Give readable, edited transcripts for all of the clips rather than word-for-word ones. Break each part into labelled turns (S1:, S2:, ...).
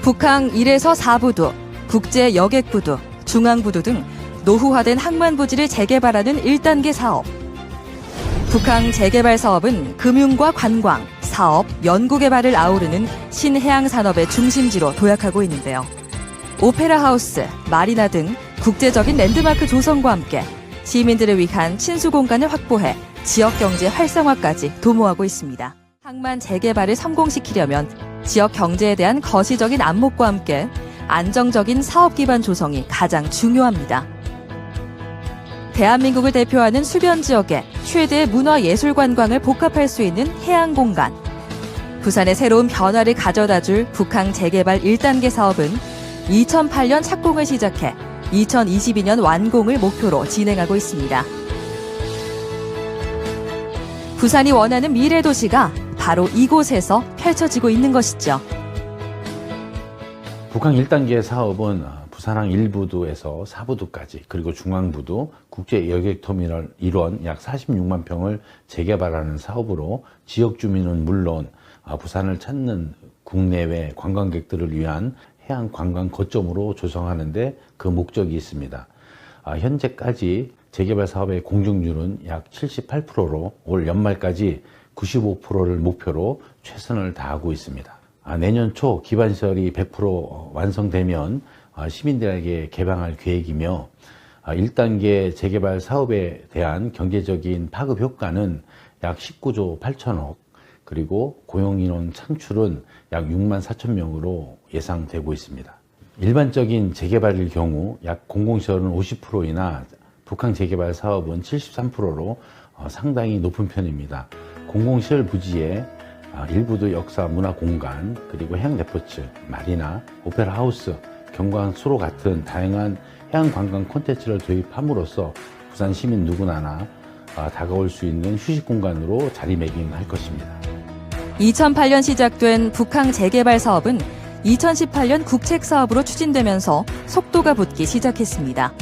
S1: 북항 1에서 4부두, 국제여객부두, 중앙부두 등 노후화된 항만부지를 재개발하는 1단계 사업. 북항 재개발 사업은 금융과 관광, 사업, 연구개발을 아우르는 신해양 산업의 중심지로 도약하고 있는데요. 오페라 하우스, 마리나 등 국제적인 랜드마크 조성과 함께 시민들을 위한 친수 공간을 확보해 지역 경제 활성화까지 도모하고 있습니다. 항만 재개발을 성공시키려면 지역 경제에 대한 거시적인 안목과 함께 안정적인 사업 기반 조성이 가장 중요합니다. 대한민국을 대표하는 수변 지역에 최대의 문화예술 관광을 복합할 수 있는 해양 공간. 부산의 새로운 변화를 가져다줄 북항 재개발 1단계 사업은 2008년 착공을 시작해 2022년 완공을 목표로 진행하고 있습니다. 부산이 원하는 미래 도시가 바로 이곳에서 펼쳐지고 있는 것이죠.
S2: 북항 1단계 사업은 부산항 1부두에서 4부두까지 그리고 중앙부두 국제여객터미널 일원 약 46만 평을 재개발하는 사업으로 지역 주민은 물론 부산을 찾는 국내외 관광객들을 위한 해양 관광 거점으로 조성하는 데 그 목적이 있습니다. 현재까지 재개발 사업의 공정률은 약 78%로 올 연말까지 95%를 목표로 최선을 다하고 있습니다. 내년 초 기반시설이 100% 완성되면 시민들에게 개방할 계획이며 1단계 재개발 사업에 대한 경제적인 파급 효과는 약 19조 8천억 그리고 고용인원 창출은 약 6만 4천 명으로 예상되고 있습니다. 일반적인 재개발일 경우 약 공공시설은 50%이나 북항 재개발 사업은 73%로 상당히 높은 편입니다. 공공시설 부지에 일부도 역사 문화공간 그리고 해양 레포츠, 마리나, 오페라 하우스, 경광수로 같은 다양한 해양 관광 콘텐츠를 도입함으로써 부산 시민 누구나 다가올 수 있는 휴식 공간으로 자리매김할 것입니다.
S1: 2008년 시작된 북항 재개발 사업은 2018년 국책사업으로 추진되면서 속도가 붙기 시작했습니다.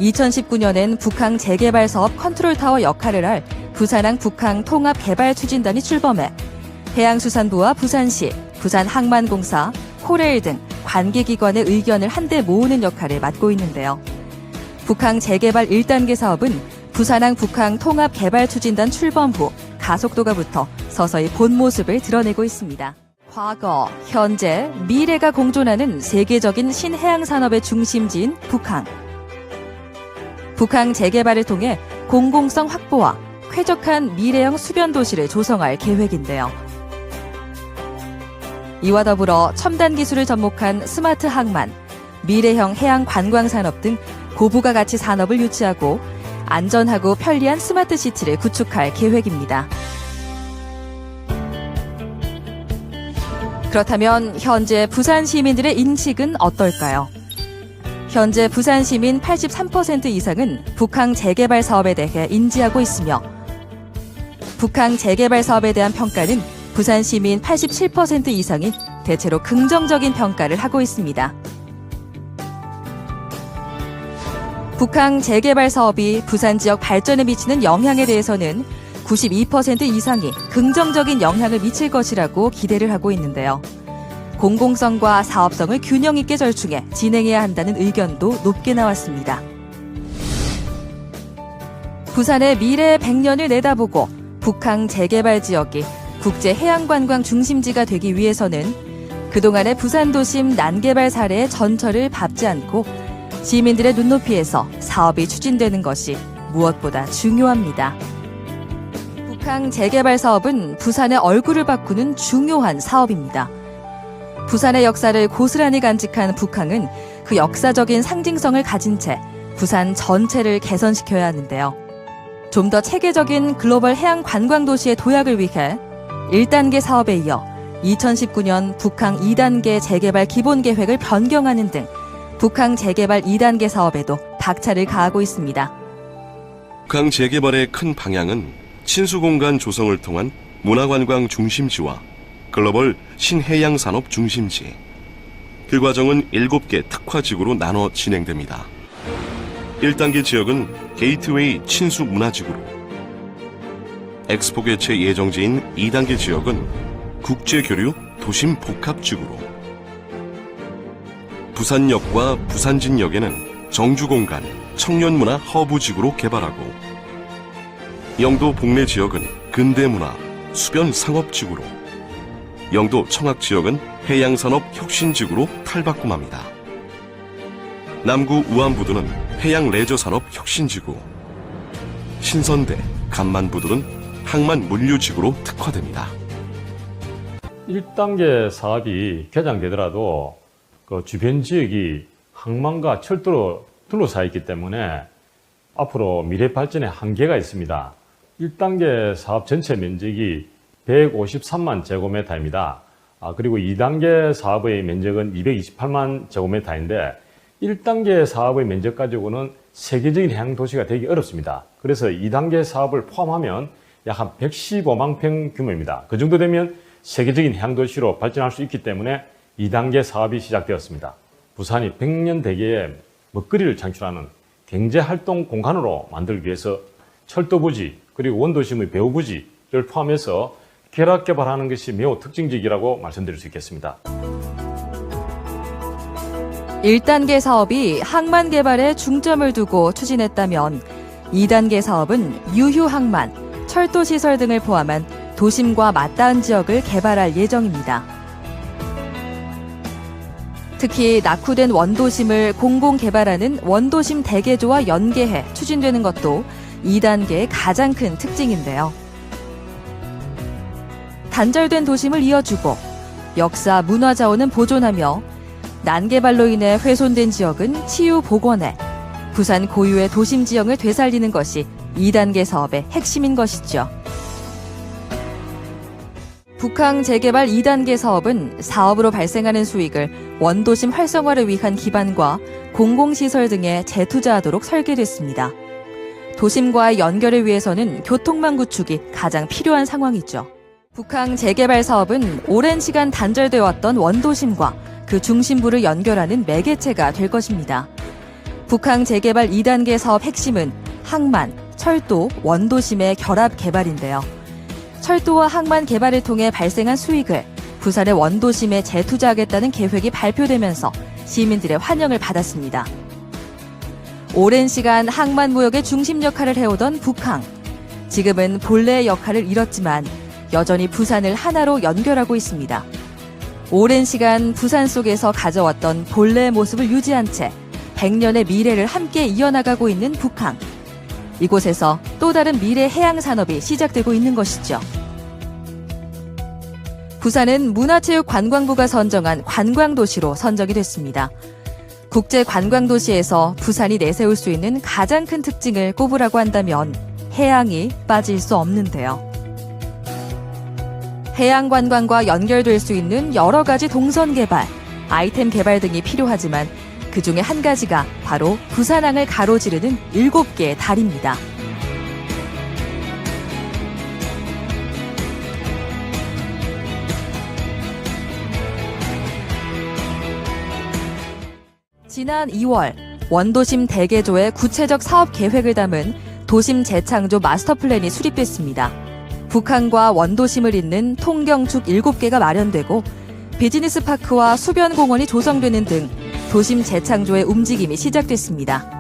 S1: 2019년엔 북항 재개발 사업 컨트롤타워 역할을 할 부산항 북항 통합개발추진단이 출범해 해양수산부와 부산시, 부산항만공사, 코레일 등 관계기관의 의견을 한데 모으는 역할을 맡고 있는데요. 북항 재개발 1단계 사업은 부산항 북항 통합개발추진단 출범 후 가속도가 붙어 서서히 본 모습을 드러내고 있습니다. 과거, 현재, 미래가 공존하는 세계적인 신해양 산업의 중심지인 북항. 북항 재개발을 통해 공공성 확보와 쾌적한 미래형 수변 도시를 조성할 계획인데요. 이와 더불어 첨단 기술을 접목한 스마트 항만, 미래형 해양 관광 산업 등 고부가 가치 산업을 유치하고 안전하고 편리한 스마트 시티를 구축할 계획입니다. 그렇다면 현재 부산 시민들의 인식은 어떨까요? 현재 부산 시민 83% 이상은 북항 재개발 사업에 대해 인지하고 있으며 북항 재개발 사업에 대한 평가는 부산 시민 87% 이상이 대체로 긍정적인 평가를 하고 있습니다. 북항 재개발 사업이 부산 지역 발전에 미치는 영향에 대해서는 92% 이상이 긍정적인 영향을 미칠 것이라고 기대를 하고 있는데요. 공공성과 사업성을 균형 있게 절충해 진행해야 한다는 의견도 높게 나왔습니다. 부산의 미래 100년을 내다보고 북항 재개발 지역이 국제 해양관광 중심지가 되기 위해서는 그동안의 부산 도심 난개발 사례의 전철을 밟지 않고 시민들의 눈높이에서 사업이 추진되는 것이 무엇보다 중요합니다. 북항 재개발 사업은 부산의 얼굴을 바꾸는 중요한 사업입니다. 부산의 역사를 고스란히 간직한 북항은 그 역사적인 상징성을 가진 채 부산 전체를 개선시켜야 하는데요. 좀 더 체계적인 글로벌 해양 관광 도시의 도약을 위해 1단계 사업에 이어 2019년 북항 2단계 재개발 기본 계획을 변경하는 등 북항 재개발 2단계 사업에도 박차를 가하고 있습니다.
S3: 북항 재개발의 큰 방향은 친수공간 조성을 통한 문화관광 중심지와 글로벌 신해양 산업 중심지. 그 과정은 7개 특화지구로 나눠 진행됩니다. 1단계 지역은 게이트웨이 친수 문화지구로, 엑스포 개최 예정지인 2단계 지역은 국제교류 도심 복합지구로, 부산역과 부산진역에는 정주공간, 청년문화 허브지구로 개발하고 영도 복내 지역은 근대문화, 수변상업지구로 영도 청학지역은 해양산업혁신지구로 탈바꿈합니다. 남구 우암부두는 해양레저산업혁신지구, 신선대, 간만부두는 항만물류지구로 특화됩니다.
S4: 1단계 사업이 개장되더라도 그 주변 지역이 항만과 철도로 둘러싸여 있기 때문에 앞으로 미래 발전에 한계가 있습니다. 1단계 사업 전체 면적이 153만 제곱미터입니다. 그리고 2단계 사업의 면적은 228만 제곱미터인데 1단계 사업의 면적 가지고는 세계적인 해양 도시가 되기 어렵습니다. 그래서 2단계 사업을 포함하면 약 한 115만 평 규모입니다. 그 정도 되면 세계적인 해양 도시로 발전할 수 있기 때문에 2단계 사업이 시작되었습니다. 부산이 100년 대계의 먹거리를 창출하는 경제활동 공간으로 만들기 위해서 철도부지 그리고 원도심의 배후부지를 포함해서 결합 개발하는 것이 매우 특징적이라고 말씀드릴 수 있겠습니다.
S1: 1단계 사업이 항만 개발에 중점을 두고 추진했다면 2단계 사업은 유휴항만, 철도시설 등을 포함한 도심과 맞닿은 지역을 개발할 예정입니다. 특히 낙후된 원도심을 공공 개발하는 원도심 대개조와 연계해 추진되는 것도 2단계의 가장 큰 특징인데요. 단절된 도심을 이어주고 역사 문화 자원은 보존하며 난개발로 인해 훼손된 지역은 치유 복원해 부산 고유의 도심 지형을 되살리는 것이 2단계 사업의 핵심인 것이죠. 북항 재개발 2단계 사업은 사업으로 발생하는 수익을 원도심 활성화를 위한 기반과 공공시설 등에 재투자하도록 설계됐습니다. 도심과의 연결을 위해서는 교통망 구축이 가장 필요한 상황이죠. 북항 재개발 사업은 오랜 시간 단절되어 왔던 원도심과 그 중심부를 연결하는 매개체가 될 것입니다. 북항 재개발 2단계 사업 핵심은 항만, 철도, 원도심의 결합 개발인데요. 철도와 항만 개발을 통해 발생한 수익을 부산의 원도심에 재투자하겠다는 계획이 발표되면서 시민들의 환영을 받았습니다. 오랜 시간 항만 무역의 중심 역할을 해오던 북항. 지금은 본래의 역할을 잃었지만 여전히 부산을 하나로 연결하고 있습니다. 오랜 시간 부산 속에서 가져왔던 본래의 모습을 유지한 채 100년의 미래를 함께 이어나가고 있는 북항. 이곳에서 또 다른 미래 해양 산업이 시작되고 있는 것이죠. 부산은 문화체육관광부가 선정한 관광도시로 선정이 됐습니다. 국제관광도시에서 부산이 내세울 수 있는 가장 큰 특징을 꼽으라고 한다면 해양이 빠질 수 없는데요. 해양관광과 연결될 수 있는 여러 가지 동선 개발, 아이템 개발 등이 필요하지만 그 중에 한 가지가 바로 부산항을 가로지르는 7개의 다리입니다. 지난 2월 원도심 대개조의 구체적 사업 계획을 담은 도심 재창조 마스터 플랜이 수립됐습니다. 북한과 원도심을 잇는 통경축 7개가 마련되고 비즈니스 파크와 수변 공원이 조성되는 등 도심 재창조의 움직임이 시작됐습니다.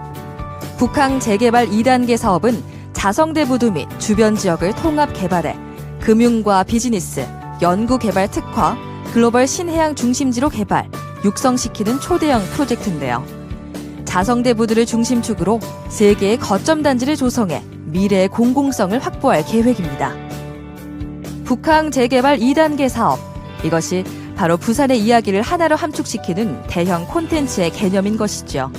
S1: 북항 재개발 2단계 사업은 자성대부두 및 주변 지역을 통합 개발해 금융과 비즈니스, 연구 개발 특화, 글로벌 신해양 중심지로 개발, 육성시키는 초대형 프로젝트인데요. 자성대부두를 중심축으로 3개의 거점 단지를 조성해 미래의 공공성을 확보할 계획입니다. 북항 재개발 2단계 사업, 이것이 바로 부산의 이야기를 하나로 함축시키는 대형 콘텐츠의 개념인 것이죠.